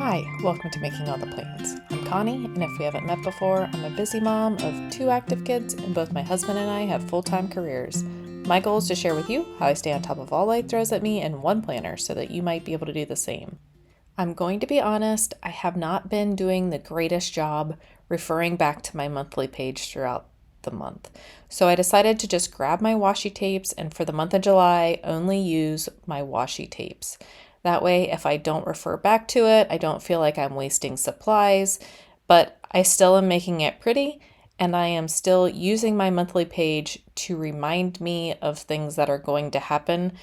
Hi, welcome to Making All the Plans. I'm Connie, and if we haven't met before, I'm a busy mom of 2 active kids, and both my husband and I have full-time careers. My goal is to share with you how I stay on top of all life throws at me in one planner so that you might be able to do the same. I'm going to be honest, I have not been doing the greatest job referring back to my monthly page throughout the month. So I decided to just grab my washi tapes and for the month of July, only use my washi tapes. That way, if I don't refer back to it, I don't feel like I'm wasting supplies, but I still am making it pretty and I am still using my monthly page to remind me of things that are going to happen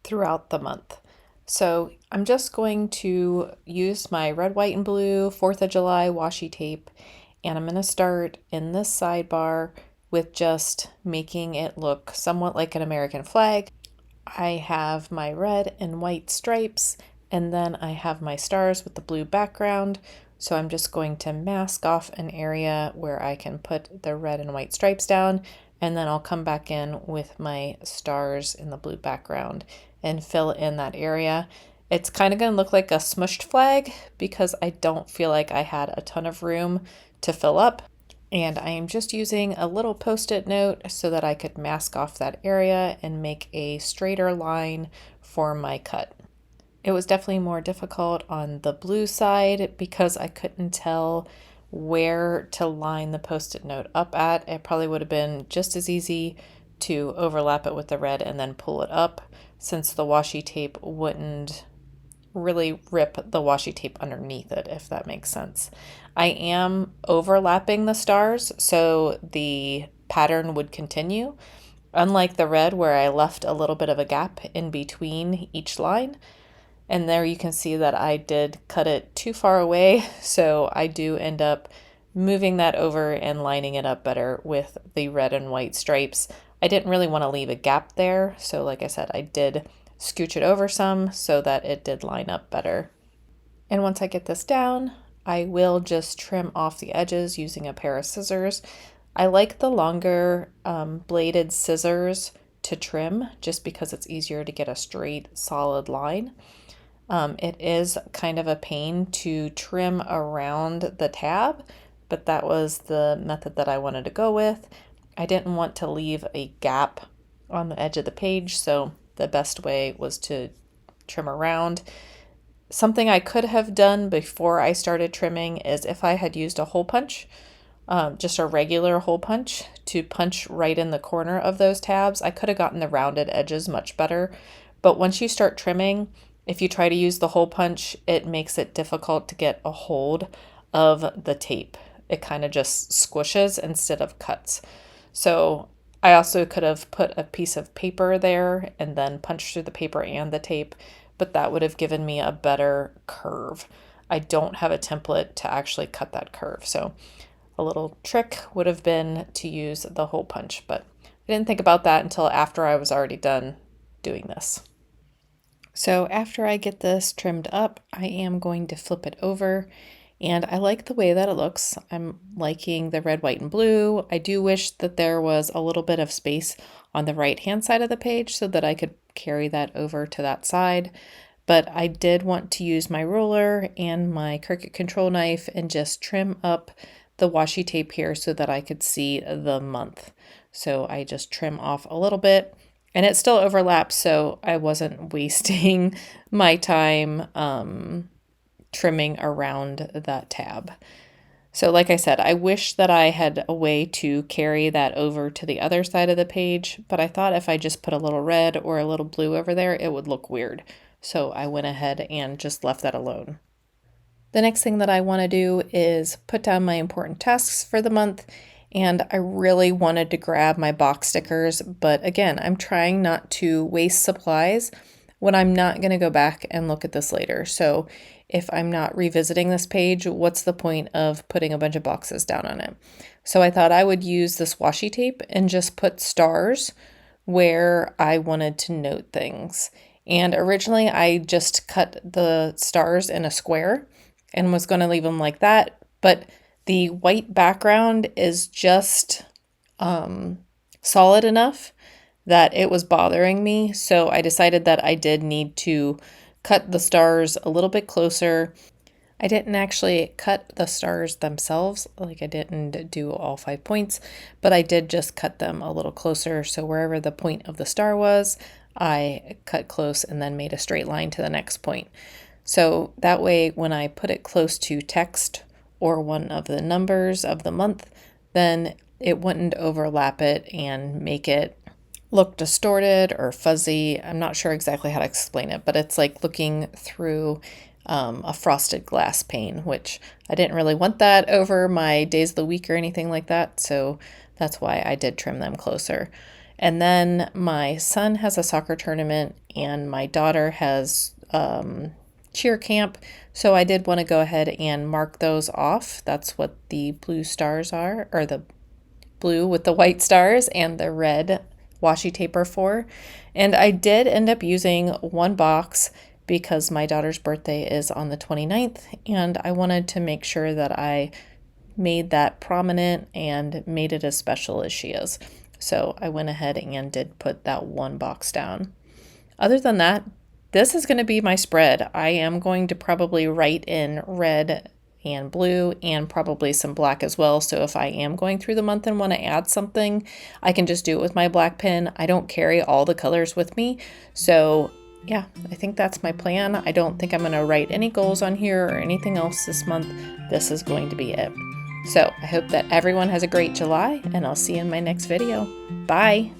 throughout the month. So I'm just going to use my red, white, and blue 4th of July washi tape, and I'm going to start in this sidebar with just making it look somewhat like an American flag. I have my red and white stripes, and then I have my stars with the blue background. So I'm just going to mask off an area where I can put the red and white stripes down, and then I'll come back in with my stars in the blue background and fill in that area. It's kind of going to look like a smushed flag because I don't feel like I had a ton of room to fill up. And I am just using a little post-it note so that I could mask off that area and make a straighter line for my cut. It was definitely more difficult on the blue side because I couldn't tell where to line the post-it note up at. It probably would have been just as easy to overlap it with the red and then pull it up, since the washi tape wouldn't really rip the washi tape underneath it, if that makes sense. I am overlapping the stars so the pattern would continue, unlike the red where I left a little bit of a gap in between each line. And there you can see that I did cut it too far away, so I do end up moving that over and lining it up better with the red and white stripes. I didn't really want to leave a gap there, so like I said, I did scooch it over some so that it did line up better. And once I get this down, I will just trim off the edges using a pair of scissors. I like the longer bladed scissors to trim just because it's easier to get a straight, solid line. It is kind of a pain to trim around the tab, but that was the method that I wanted to go with. I didn't want to leave a gap on the edge of the page, so the best way was to trim around. Something I could have done before I started trimming is if I had used a hole punch, just a regular hole punch, to punch right in the corner of those tabs, I could have gotten the rounded edges much better. But once you start trimming, if you try to use the hole punch, it makes it difficult to get a hold of the tape. It kind of just squishes instead of cuts. So I also could have put a piece of paper there and then punched through the paper and the tape, but that would have given me a better curve. I don't have a template to actually cut that curve. So a little trick would have been to use the hole punch, but I didn't think about that until after I was already done doing this. So after I get this trimmed up, I am going to flip it over, and I like the way that it looks. I'm liking the red, white, and blue. I do wish that there was a little bit of space on the right-hand side of the page so that I could carry that over to that side. But I did want to use my ruler and my Cricut control knife and just trim up the washi tape here so that I could see the month. So I just trim off a little bit. And it still overlaps, so I wasn't wasting my time trimming around that tab. So like I said, I wish that I had a way to carry that over to the other side of the page, but I thought if I just put a little red or a little blue over there, it would look weird. So I went ahead and just left that alone. The next thing that I want to do is put down my important tasks for the month. And I really wanted to grab my box stickers, but again, I'm trying not to waste supplies when I'm not going to go back and look at this later. So if I'm not revisiting this page, what's the point of putting a bunch of boxes down on it? So I thought I would use this washi tape and just put stars where I wanted to note things. And originally I just cut the stars in a square and was going to leave them like that, but the white background is just solid enough that it was bothering me. So I decided that I did need to cut the stars a little bit closer. I didn't actually cut the stars themselves, like I didn't do all 5 points, but I did just cut them a little closer. So wherever the point of the star was, I cut close and then made a straight line to the next point. So that way, when I put it close to text or one of the numbers of the month, then it wouldn't overlap it and make it look distorted or fuzzy. I'm not sure exactly how to explain it, but it's like looking through a frosted glass pane, which I didn't really want that over my days of the week or anything like that. So that's why I did trim them closer. And then my son has a soccer tournament and my daughter has cheer camp. So I did want to go ahead and mark those off. That's what the blue stars are, or the blue with the white stars and the red washi tape are for. And I did end up using one box because my daughter's birthday is on the 29th, and I wanted to make sure that I made that prominent and made it as special as she is. So I went ahead and did put that one box down. Other than that, this is going to be my spread. I am going to probably write in red and blue and probably some black as well. So if I am going through the month and want to add something, I can just do it with my black pen. I don't carry all the colors with me. So yeah, I think that's my plan. I don't think I'm going to write any goals on here or anything else this month. This is going to be it. So I hope that everyone has a great July, and I'll see you in my next video. Bye.